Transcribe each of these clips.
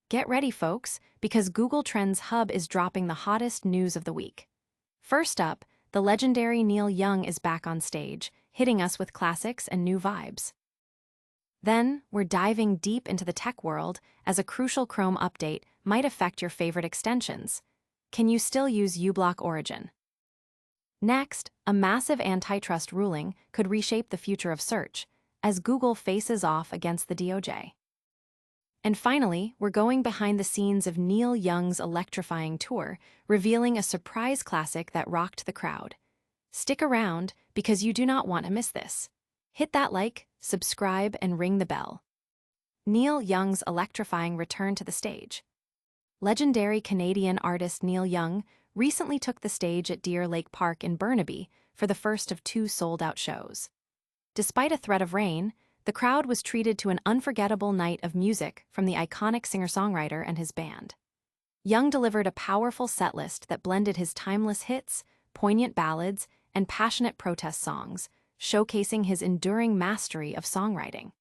Get ready, folks, because Google Trends Hub is dropping the hottest news of the week. First up, the legendary Neil Young is back on stage, hitting us with classics and new vibes. Then, we're diving deep into the tech world as a crucial Chrome update might affect your favorite extensions. Can you still use uBlock Origin? Next, a massive antitrust ruling could reshape the future of search as Google faces off against the DOJ. And finally, we're going behind the scenes of Neil Young's electrifying tour, revealing a surprise classic that rocked the crowd. Stick around because you do not want to miss this. Hit that like, subscribe, and ring the bell. Neil Young's electrifying return to the stage. Legendary Canadian artist Neil Young recently took the stage at Deer Lake Park in Burnaby for the first of two sold-out shows. Despite a threat of rain, the crowd was treated to an unforgettable night of music from the iconic singer-songwriter and his band. Young delivered a powerful setlist that blended his timeless hits, poignant ballads, and passionate protest songs, showcasing his enduring mastery of songwriting.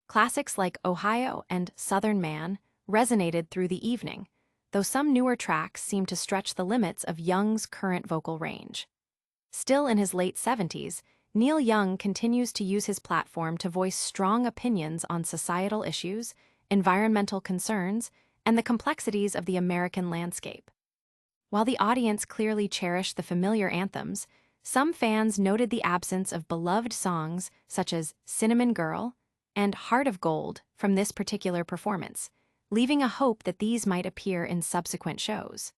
Classics like Ohio and Southern Man resonated through the evening, though some newer tracks seemed to stretch the limits of Young's current vocal range. Still in his late 70s, Neil Young continues to use his platform to voice strong opinions on societal issues, environmental concerns, and the complexities of the American landscape. While the audience clearly cherished the familiar anthems, some fans noted the absence of beloved songs such as Cinnamon Girl and Heart of Gold from this particular performance, leaving a hope that these might appear in subsequent shows.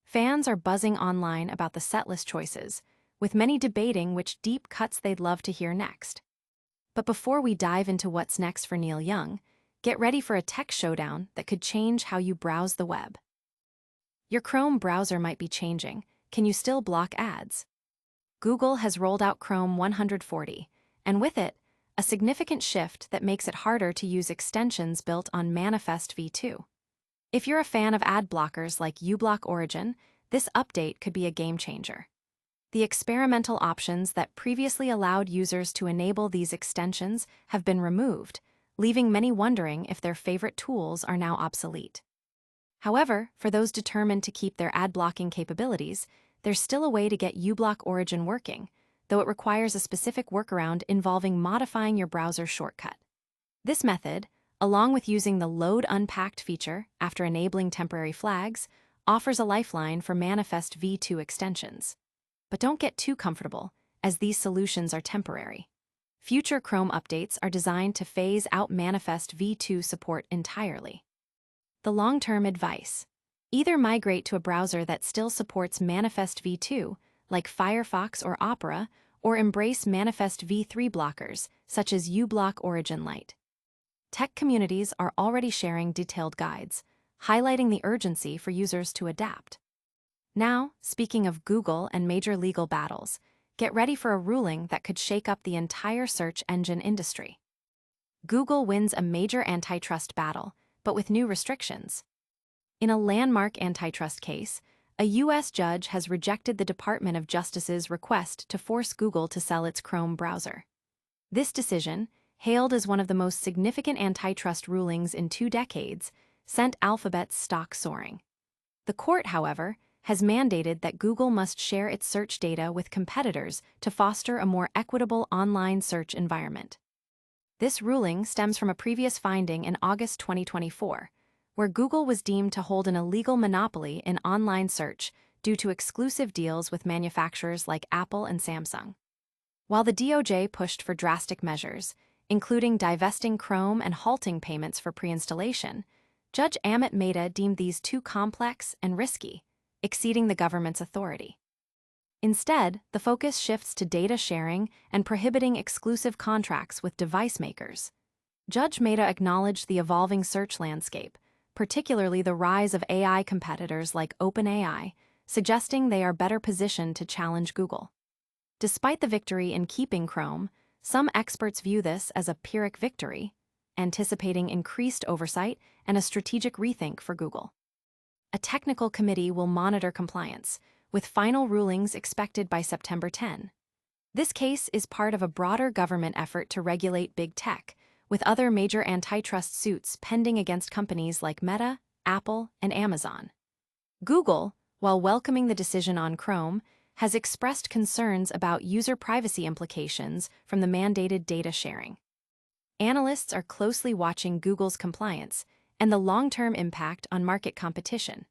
Fans are buzzing online about the setlist choices, with many debating which deep cuts they'd love to hear next. But before we dive into what's next for Neil Young, get ready for a tech showdown that could change how you browse the web. Your Chrome browser might be changing. Can you still block ads? Google has rolled out Chrome 140, and with it, a significant shift that makes it harder to use extensions built on Manifest v2. If you're a fan of ad blockers like uBlock Origin, this update could be a game changer. The experimental options that previously allowed users to enable these extensions have been removed, leaving many wondering if their favorite tools are now obsolete. However, for those determined to keep their ad blocking capabilities, there's still a way to get uBlock Origin working, though it requires a specific workaround involving modifying your browser shortcut. This method, along with using the Load Unpacked feature after enabling temporary flags, offers a lifeline for Manifest v2 extensions. But don't get too comfortable, as these solutions are temporary. Future Chrome updates are designed to phase out Manifest v2 support entirely. The long-term advice: either migrate to a browser that still supports Manifest v2, like Firefox or Opera, or embrace Manifest v3 blockers, such as uBlock Origin Lite. Tech communities are already sharing detailed guides, highlighting the urgency for users to adapt. Now, speaking of Google and major legal battles, get ready for a ruling that could shake up the entire search engine industry. Google wins a major antitrust battle, but with new restrictions. In a landmark antitrust case, a U.S. judge has rejected the Department of Justice's request to force Google to sell its Chrome browser. This decision, hailed as one of the most significant antitrust rulings in 2 decades, sent Alphabet's stock soaring. The court, however, has mandated that Google must share its search data with competitors to foster a more equitable online search environment. This ruling stems from a previous finding in August 2024, where Google was deemed to hold an illegal monopoly in online search due to exclusive deals with manufacturers like Apple and Samsung. While the DOJ pushed for drastic measures, including divesting Chrome and halting payments for pre-installation, Judge Amit Mehta deemed these too complex and risky, exceeding the government's authority. Instead, the focus shifts to data sharing and prohibiting exclusive contracts with device makers. Judge Mehta acknowledged the evolving search landscape, particularly the rise of AI competitors like OpenAI, suggesting they are better positioned to challenge Google. Despite the victory in keeping Chrome, some experts view this as a Pyrrhic victory, anticipating increased oversight and a strategic rethink for Google. A technical committee will monitor compliance, with final rulings expected by September 10. This case is part of a broader government effort to regulate big tech, with other major antitrust suits pending against companies like Meta, Apple, and Amazon. Google, while welcoming the decision on Chrome, has expressed concerns about user privacy implications from the mandated data sharing. Analysts are closely watching Google's compliance and the long-term impact on market competition.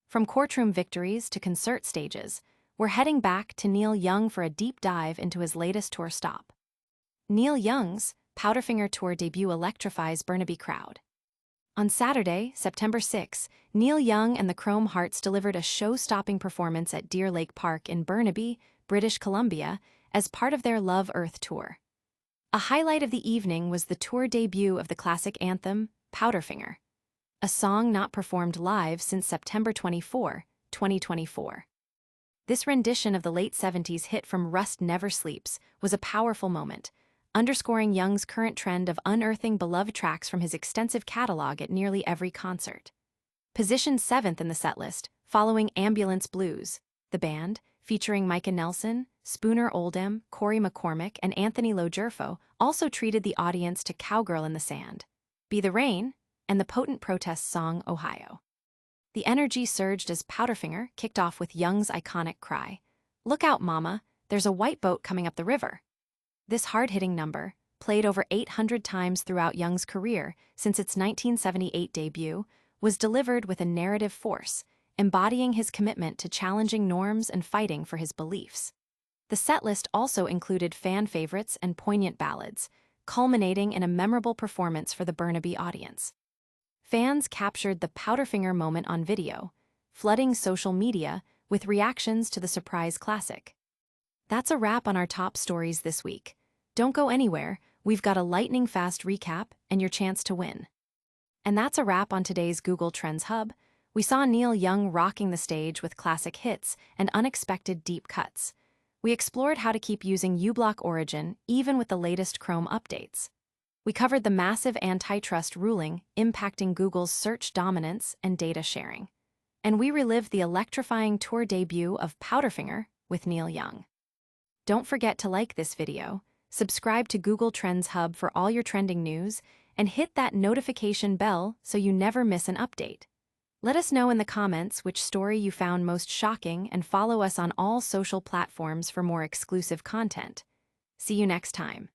From courtroom victories to concert stages, we're heading back to Neil Young for a deep dive into his latest tour stop. Neil Young's Powderfinger tour debut electrifies Burnaby crowd. On Saturday, September 6, Neil Young and the Chrome Hearts delivered a show-stopping performance at Deer Lake Park in Burnaby, British Columbia, as part of their Love Earth tour. A highlight of the evening was the tour debut of the classic anthem, Powderfinger, a song not performed live since September 24, 2024. This rendition of the late 70s hit from Rust Never Sleeps was a powerful moment, underscoring Young's current trend of unearthing beloved tracks from his extensive catalog at nearly every concert. Positioned 7th in the setlist, following Ambulance Blues, the band, featuring Micah Nelson, Spooner Oldham, Corey McCormick, and Anthony Logerfo, also treated the audience to Cowgirl in the Sand, Be the Rain, and the potent protest song Ohio. The energy surged as Powderfinger kicked off with Young's iconic cry, "Look out, mama, there's a white boat coming up the river." This hard-hitting number, played over 800 times throughout Young's career since its 1978 debut, was delivered with a narrative force, embodying his commitment to challenging norms and fighting for his beliefs. The setlist also included fan favorites and poignant ballads, culminating in a memorable performance for the Burnaby audience. Fans captured the Powderfinger moment on video, flooding social media with reactions to the surprise classic. That's a wrap on our top stories this week. Don't go anywhere, we've got a lightning-fast recap and your chance to win. And that's a wrap on today's Google Trends Hub. We saw Neil Young rocking the stage with classic hits and unexpected deep cuts. We explored how to keep using uBlock Origin even with the latest Chrome updates. We covered the massive antitrust ruling impacting Google's search dominance and data sharing. And we relived the electrifying tour debut of Powderfinger with Neil Young. Don't forget to like this video, subscribe to Google Trends Hub for all your trending news, and hit that notification bell so you never miss an update. Let us know in the comments which story you found most shocking and follow us on all social platforms for more exclusive content. See you next time.